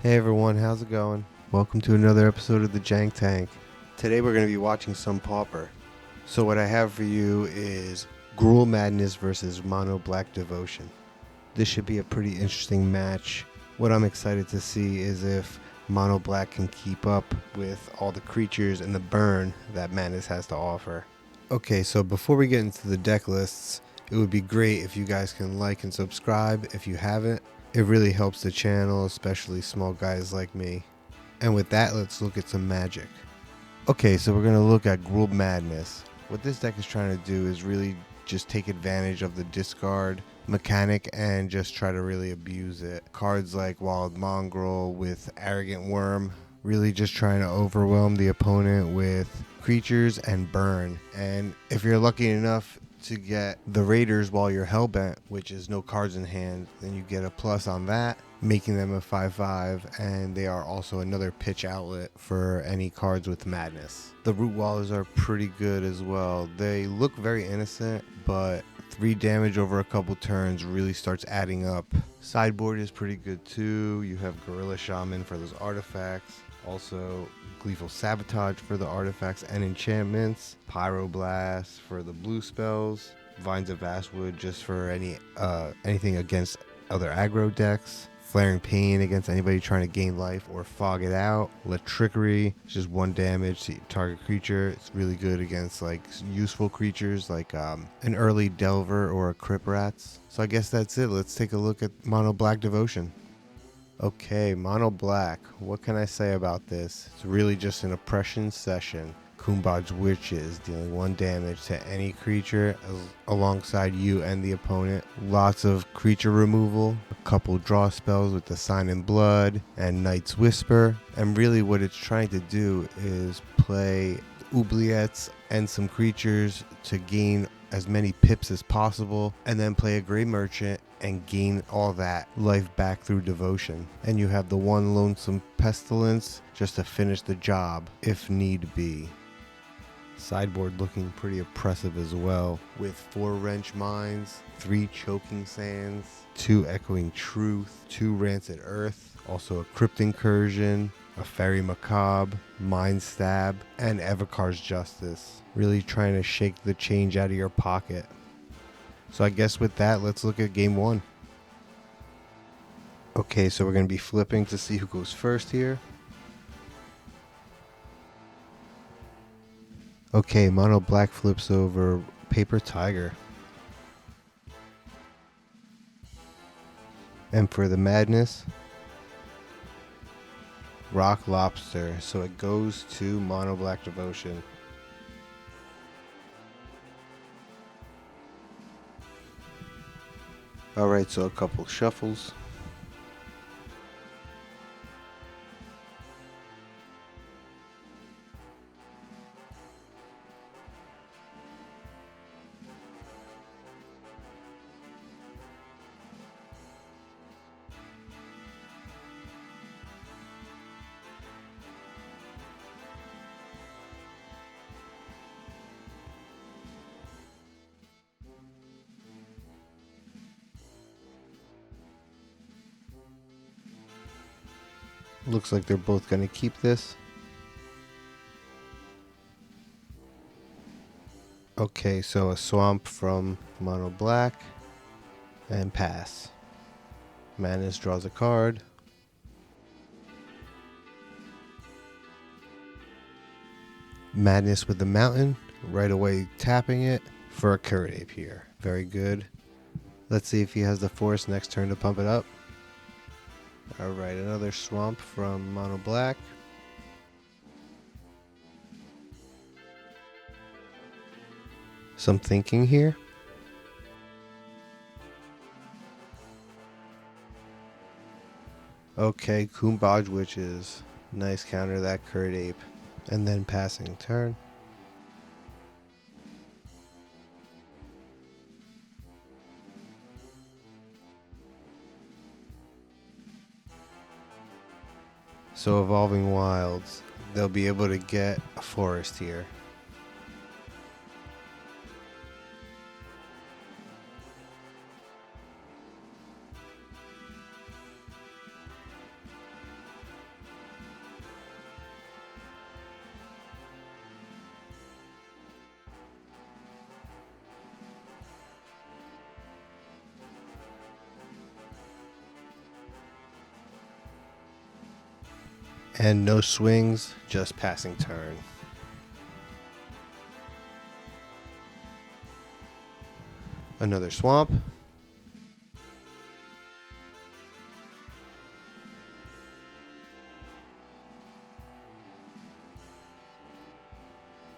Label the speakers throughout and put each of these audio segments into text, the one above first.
Speaker 1: Hey everyone, how's it going? Welcome to another episode of the Jank Tank. Today we're going to be watching some Pauper. So what I have for you is Gruul Madness versus Mono Black Devotion. This should be a pretty interesting match. What I'm excited to see is if Mono Black can keep up with all the creatures and the burn that Madness has to offer. Okay, so before we get into the deck lists, it would be great if you guys can like and subscribe if you haven't. It really helps the channel, especially small guys like me. And with that, let's look at some magic. Okay, so we're going to look at Gruul Madness. What this deck is trying to do is really just take advantage of the discard mechanic and just try to really abuse it. Cards like Wild Mongrel with Arrogant Worm, really just trying to overwhelm the opponent with creatures and burn. And if you're lucky enough to get the Raiders while you're Hellbent, which is no cards in hand, then you get a plus on that, making them a 5/5, and they are also another pitch outlet for any cards with Madness. The Root Wallers are pretty good as well. They look very innocent, but 3 damage over a couple turns really starts adding up. Sideboard is pretty good too. You have Gorilla Shaman for those artifacts. Also, Gleeful Sabotage for the artifacts and enchantments. Pyroblast for the blue spells. Vines of Vastwood just for anything against other aggro decks. Flaring Pain against anybody trying to gain life or fog it out. Let Trickery, it's just 1 damage to target creature. It's really good against like useful creatures like an early Delver or a Crypt Rats. So I guess that's it. Let's take a look at Mono Black Devotion. Okay, Mono Black. What can I say about this? It's really just an oppression session. Kumbad's Witches, dealing 1 damage to any creature alongside you and the opponent. Lots of creature removal, a couple draw spells with the Sign in Blood and Night's Whisper. And really what it's trying to do is play oubliettes and some creatures to gain as many pips as possible, and then play a Grey Merchant and gain all that life back through Devotion. And you have the 1 Lonesome Pestilence just to finish the job if need be. Sideboard looking pretty oppressive as well, with 4 Wrench Mines, 3 Choking Sands, 2 Echoing Truth, 2 Rancid Earth, also a Crypt Incursion, a Fairy Macabre, Mind Stab, and Evokar's Justice. Really trying to shake the change out of your pocket. So I guess with that, let's look at game 1. Okay, so we're going to be flipping to see who goes first here. Okay, Mono Black flips over Paper Tiger. And for the Madness, Rock Lobster. So it goes to Mono Black Devotion. Alright, so a couple shuffles. Looks like they're both going to keep this. Okay, so a Swamp from Mono Black. And pass. Madness draws a card. Madness with the Mountain. Right away tapping it for a Curd Ape here. Very good. Let's see if he has the force next turn to pump it up. Alright, another Swamp from Mono Black. Some thinking here. Okay, Kumbad's Witches. Nice counter that Curd Ape. And then passing turn. So Evolving Wilds, they'll be able to get a forest here. And no swings, just passing turn. Another swamp.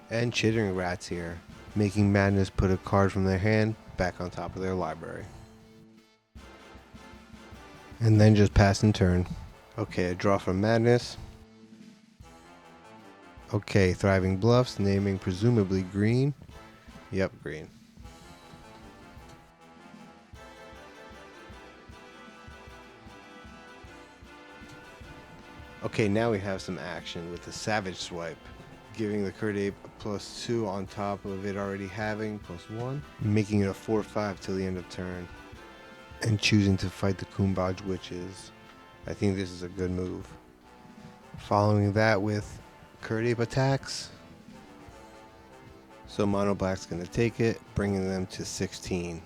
Speaker 1: And chittering rats here, making Madness put a card from their hand back on top of their library. And then just pass and turn. Okay, a draw from Madness. Okay, Thriving Bluffs, naming presumably green. Yep, green. Okay, now we have some action with the Savage Swipe, giving the Curd Ape a +2 on top of it already having +1, making it a 4/5 till the end of turn, and choosing to fight the Kumbaj Witches. I think this is a good move. Following that with Curd Ape attacks. So Mono Black's going to take it, bringing them to 16.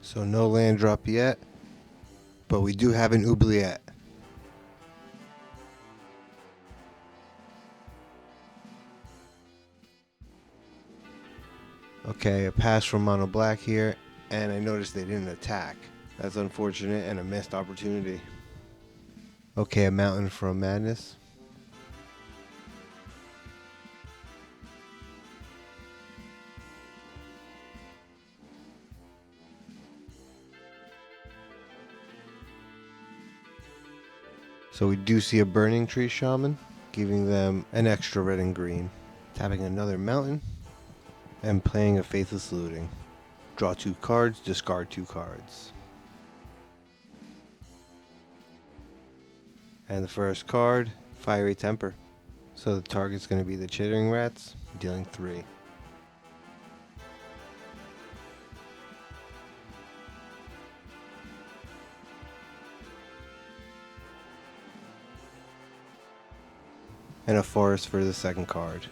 Speaker 1: So no land drop yet, but we do have an oubliette. Okay, a pass from Mono Black here, and I noticed they didn't attack. That's unfortunate and a missed opportunity. Okay, a mountain from Madness. So we do see a Burning Tree Shaman, giving them an extra red and green. Tapping another mountain, and playing a Faithless Looting. Draw 2 cards, discard 2 cards. And the first card, Fiery Temper. So the target's going to be the Chittering Rats, dealing 3. And a Forest for the second card.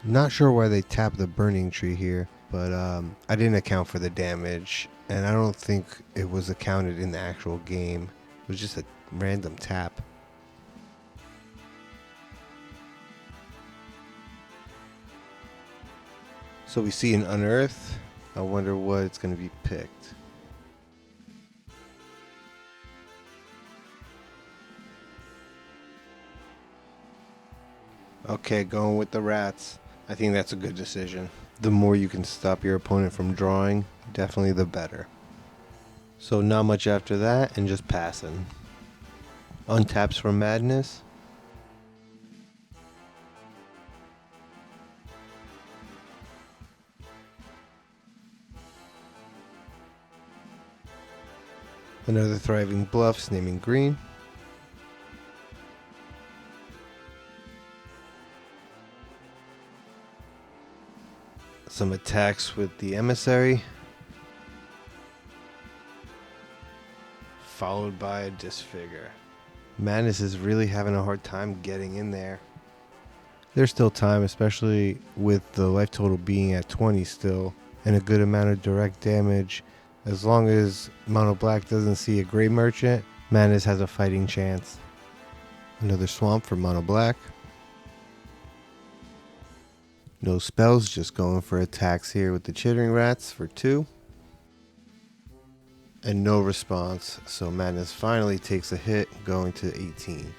Speaker 1: Not sure why they tapped the Burning Tree here, but I didn't account for the damage, and I don't think it was accounted in the actual game. It was just a random tap. So we see an Unearth. I wonder what it's going to be picked. Okay, going with the rats. I think that's a good decision. The more you can stop your opponent from drawing, definitely the better. So not much after that, and just passing. Untaps for Madness. Another Thriving Bluffs, naming green. Some attacks with the Emissary, followed by a Disfigure. Madness is really having a hard time getting in there. There's still time, especially with the life total being at 20 still, and a good amount of direct damage. As long as Mono Black doesn't see a Grey Merchant, Madness has a fighting chance. Another Swamp for Mono Black. No spells, just going for attacks here with the Chittering Rats for 2. And no response, so Madness finally takes a hit, going to 18.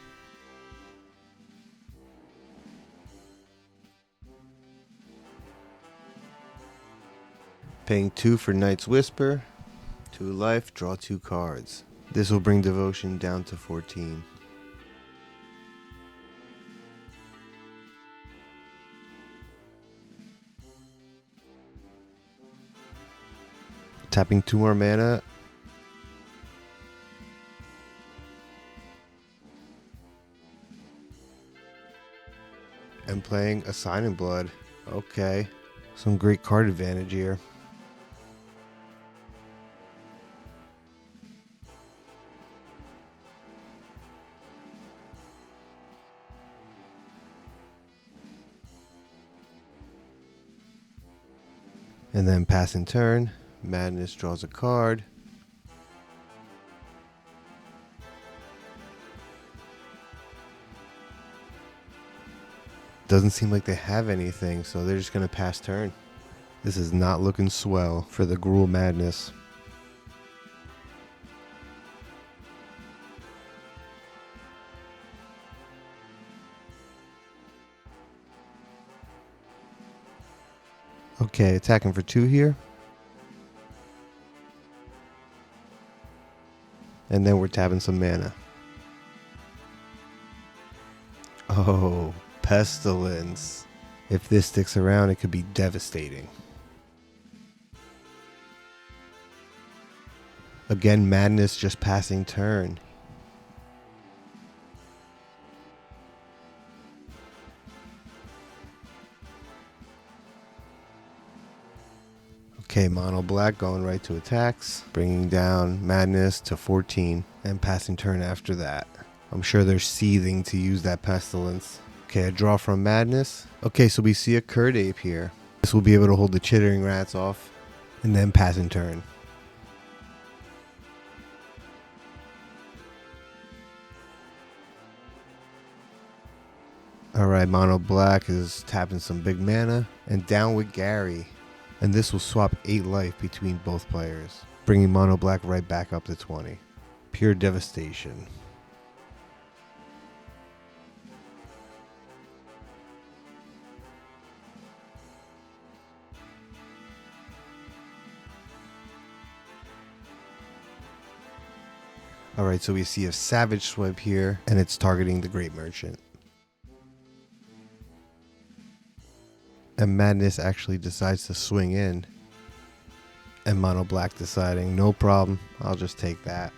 Speaker 1: Paying 2 for Night's Whisper. 2 life, draw 2 cards. This will bring Devotion down to 14. Tapping 2 more mana. And playing a Sign in Blood. Okay. Some great card advantage here. And then pass in turn. Madness draws a card. Doesn't seem like they have anything, so they're just going to pass turn. This is not looking swell for the Gruul Madness. Okay, attacking for 2 here. And then we're tapping some mana. Oh, Pestilence. If this sticks around, it could be devastating. Again, Madness just passing turn. Okay, Mono Black going right to attacks, bringing down Madness to 14 and passing turn after that. I'm sure they're seething to use that Pestilence. Okay, a draw from Madness. Okay, so we see a Curd Ape here. This will be able to hold the Chittering Rats off and then passing turn. Alright, Mono Black is tapping some big mana and down with Gary. And this will swap 8 life between both players, bringing Mono Black right back up to 20. Pure devastation. Alright, so we see a Savage Swipe here, and it's targeting the Great Merchant. And Madness actually decides to swing in. And Mono Black deciding, no problem, I'll just take that.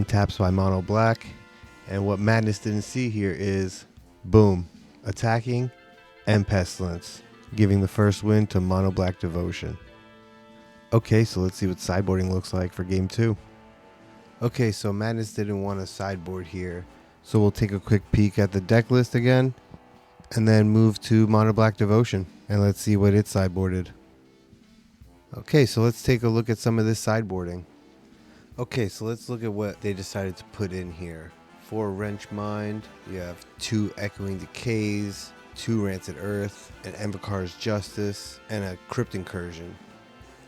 Speaker 1: Taps by Mono Black, and what Madness didn't see here is boom, attacking and Pestilence, giving the first win to Mono Black Devotion. Okay, so let's see what sideboarding looks like for game 2. Okay, so Madness didn't want to sideboard here, so we'll take a quick peek at the deck list again and then move to Mono Black Devotion and let's see what it sideboarded. Okay, so let's take a look at some of this sideboarding. Okay, so let's look at what they decided to put in here. 4 Wrench Mind, you have 2 Echoing Decays, 2 Rancid Earth, an Envakar's Justice, and a Crypt Incursion.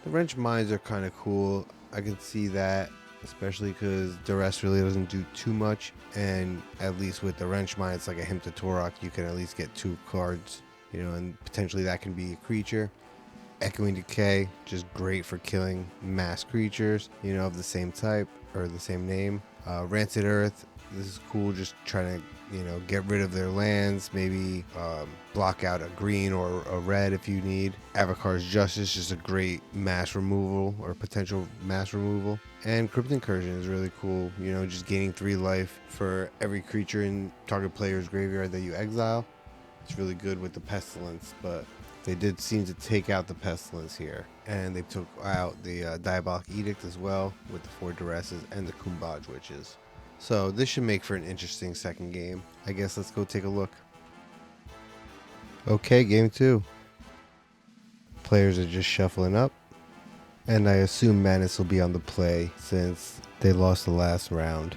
Speaker 1: The Wrench Minds are kind of cool. I can see that, especially because Duress really doesn't do too much, and at least with the Wrench Mind, it's like a Hymn to Torok. You can at least get 2 cards, and potentially that can be a creature. Echoing Decay, just great for killing mass creatures, of the same type or the same name. Rancid Earth, this is cool, just trying to, get rid of their lands, maybe block out a green or a red if you need. Envakar's Justice, just a great mass removal or potential mass removal. And Crypt Incursion is really cool, just gaining 3 life for every creature in target player's graveyard that you exile. It's really good with the Pestilence, but they did seem to take out the Pestilence here. And they took out the Diabolic Edict as well with the 4 Duresses and the Kumbaj Witches. So this should make for an interesting second game. I guess let's go take a look. Okay, game 2. Players are just shuffling up. And I assume Madness will be on the play since they lost the last round.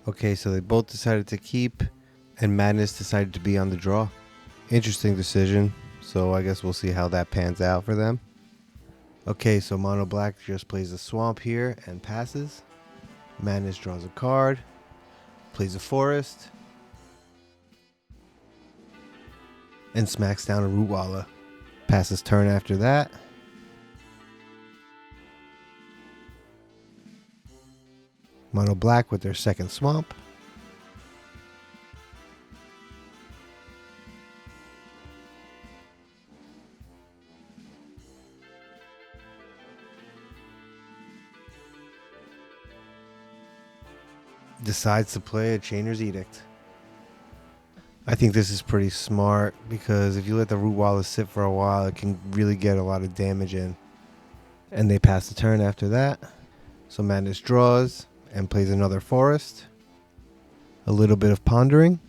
Speaker 1: Okay, so they both decided to keep, and Madness decided to be on the draw. Interesting decision, so I guess we'll see how that pans out for them. Okay, so Mono Black just plays a swamp here and passes. Madness draws a card, plays a forest, and smacks down a Rootwalla. Passes turn after that. Mono Black with their second swamp. Decides to play a Chainer's Edict. I think this is pretty smart because if you let the Rootwalla sit for a while, it can really get a lot of damage in. And they pass the turn after that. So Madness draws and plays another forest. A little bit of pondering.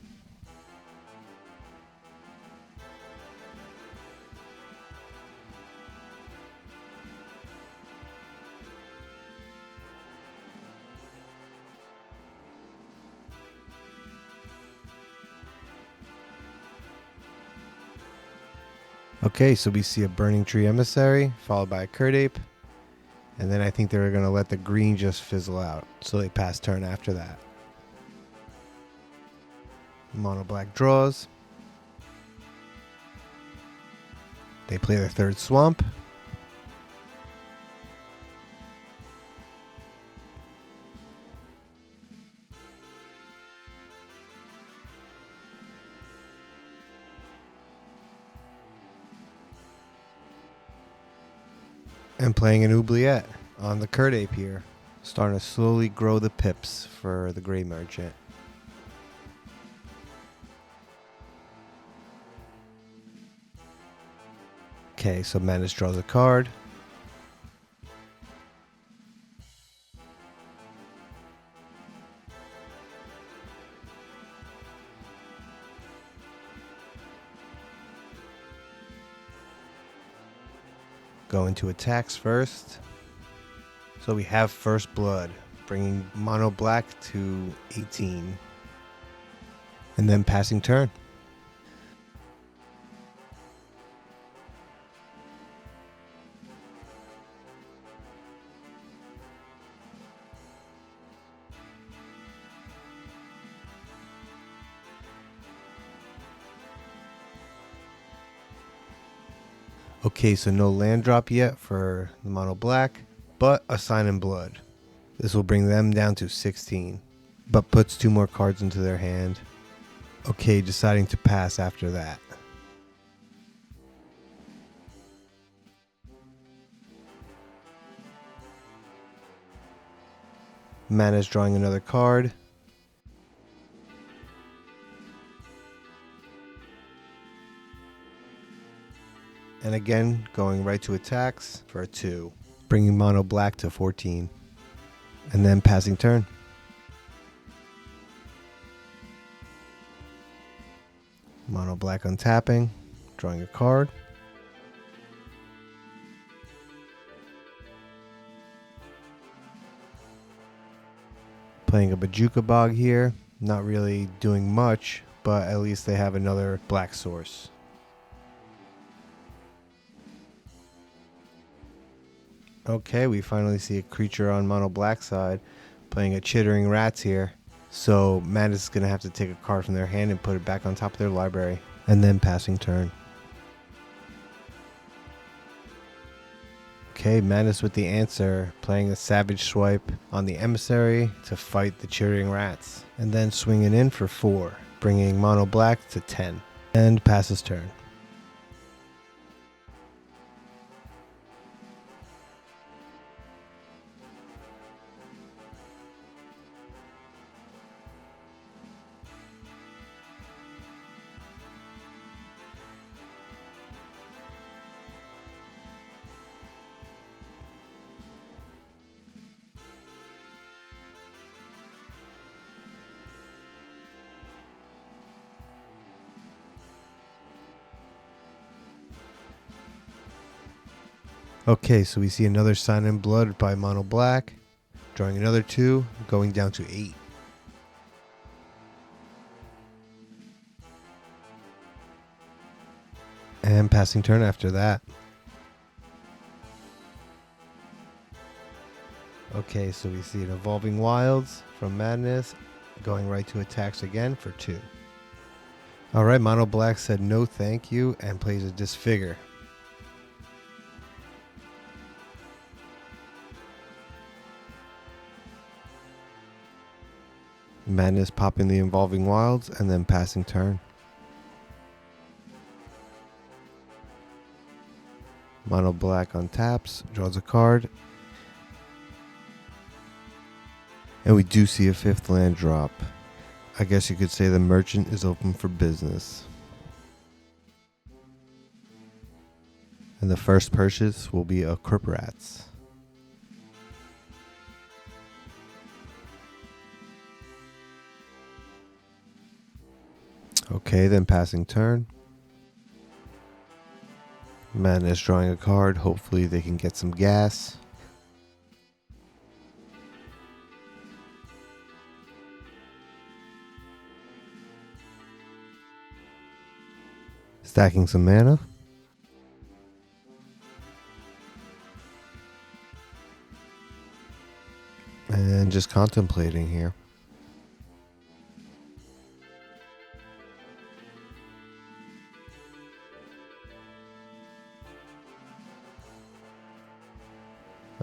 Speaker 1: Okay, so we see a Burning Tree Emissary followed by a Curd Ape. And then I think they're going to let the green just fizzle out. So they pass turn after that. Mono Black draws. They play their third swamp. And playing an Oubliette on the Curd Ape here. Starting to slowly grow the pips for the Grey Merchant. Okay, so Madness draws a card. Going to attacks first. So we have First Blood, bringing Mono Black to 18. And then passing turn. Okay, so no land drop yet for the Mono Black, but a Sign in Blood. This will bring them down to 16, but puts 2 more cards into their hand. Okay, deciding to pass after that. Mana's drawing another card. And again, going right to attacks for a 2, bringing Mono Black to 14. And then passing turn. Mono Black untapping, drawing a card. Playing a Bajuka Bog here, not really doing much, but at least they have another black source. Okay, we finally see a creature on Mono Black side, playing a Chittering Rats here. So Madness is going to have to take a card from their hand and put it back on top of their library, and then passing turn. Okay, Madness with the answer, playing a Savage Swipe on the Emissary to fight the Chittering Rats, and then swinging in for 4, bringing Mono Black to 10, and passes turn. Okay, so we see another Sign in Blood by Mono Black, drawing another 2, going down to 8. And passing turn after that. Okay, so we see an Evolving Wilds from Madness going right to attacks again for 2. Alright, Mono Black said no thank you and plays a Disfigure. Madness popping the Evolving Wilds and then passing turn. Mono Black untaps, draws a card. And we do see a 5th land drop. I guess you could say the merchant is open for business. And the first purchase will be a Crip Rats. Okay, then passing turn. Madness drawing a card. Hopefully they can get some gas. Stacking some mana. And just contemplating here.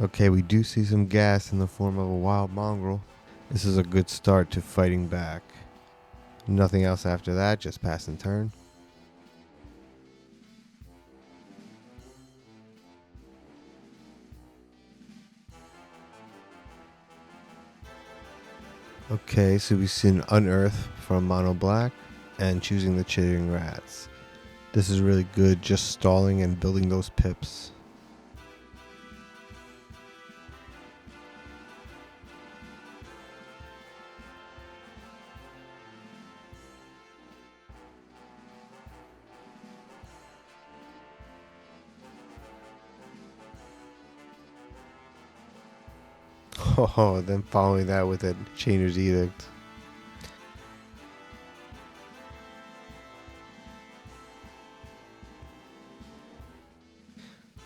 Speaker 1: Okay, we do see some gas in the form of a Wild Mongrel. This is a good start to fighting back. Nothing else after that, just passing turn. Okay, so we see an Unearth from Mono Black and choosing the Chittering Rats. This is really good, just stalling and building those pips. Oh, then following that with a Chainer's Edict.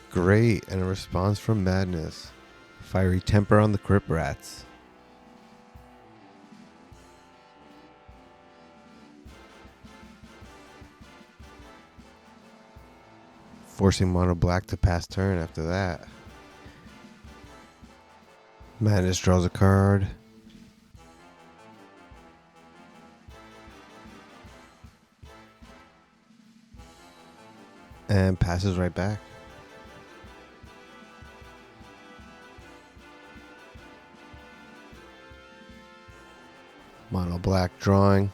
Speaker 1: Great, and a response from Madness. Fiery Temper on the Crip Rats. Forcing Mono Black to pass turn after that. Madness draws a card. And passes right back. Mono Black drawing.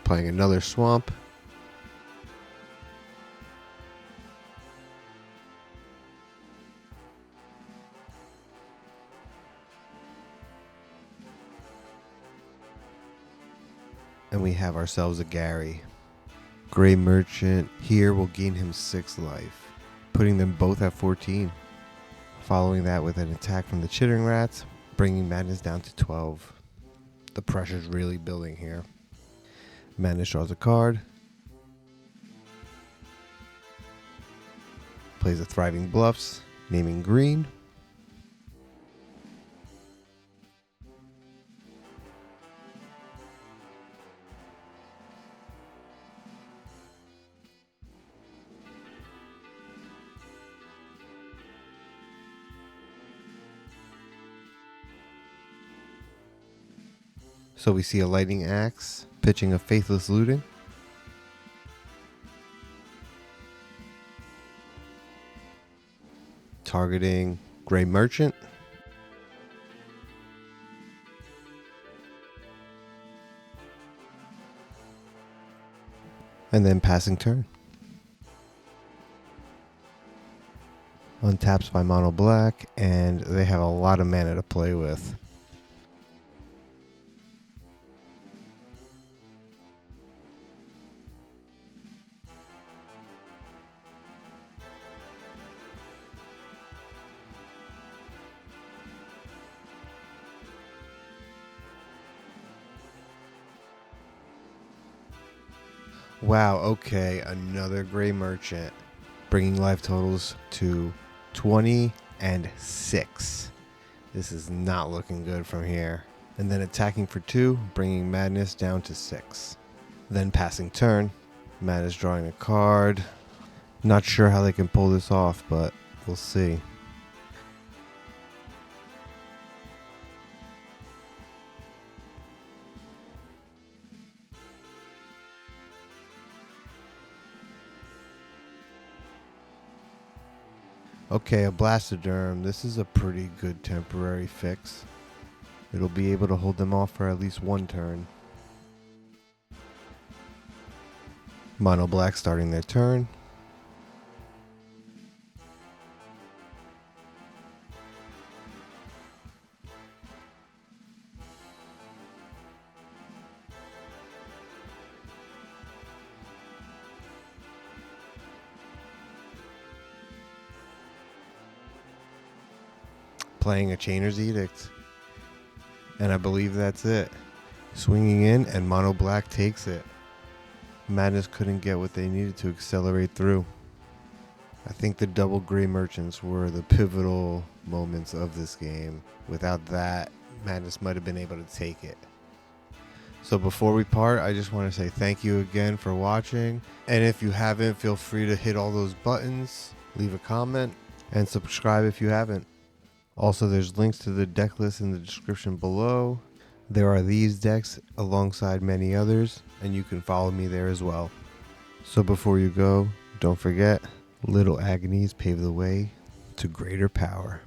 Speaker 1: Playing another swamp. And we have ourselves a Gary. Gray Merchant here will gain him 6 life, putting them both at 14. Following that with an attack from the Chittering Rats, bringing Madness down to 12. The pressure's really building here. Madness draws a card. Plays a Thriving Bluffs, naming green. So we see a Lightning Axe, pitching a Faithless Looting. Targeting Gray Merchant. And then passing turn. Untaps by Mono Black, and they have a lot of mana to play with. Wow, okay, another gray merchant, bringing life totals to 20 and 6. This is not looking good from here. And then attacking for 2, bringing Madness down to 6. Then passing turn, Madness drawing a card. Not sure how they can pull this off, but we'll see. Okay, a Blastoderm. This is a pretty good temporary fix. It'll be able to hold them off for at least one turn. Mono Black starting their turn. Playing a Chainer's Edict. And I believe that's it. Swinging in, and Mono Black takes it. Madness couldn't get what they needed to accelerate through. I think the double gray merchants were the pivotal moments of this game. Without that, Madness might have been able to take it. So before we part, I just want to say thank you again for watching. And if you haven't, feel free to hit all those buttons, leave a comment, and subscribe if you haven't. Also, there's links to the deck list in the description below. There are these decks alongside many others, and you can follow me there as well. So before you go, don't forget, little agonies pave the way to greater power.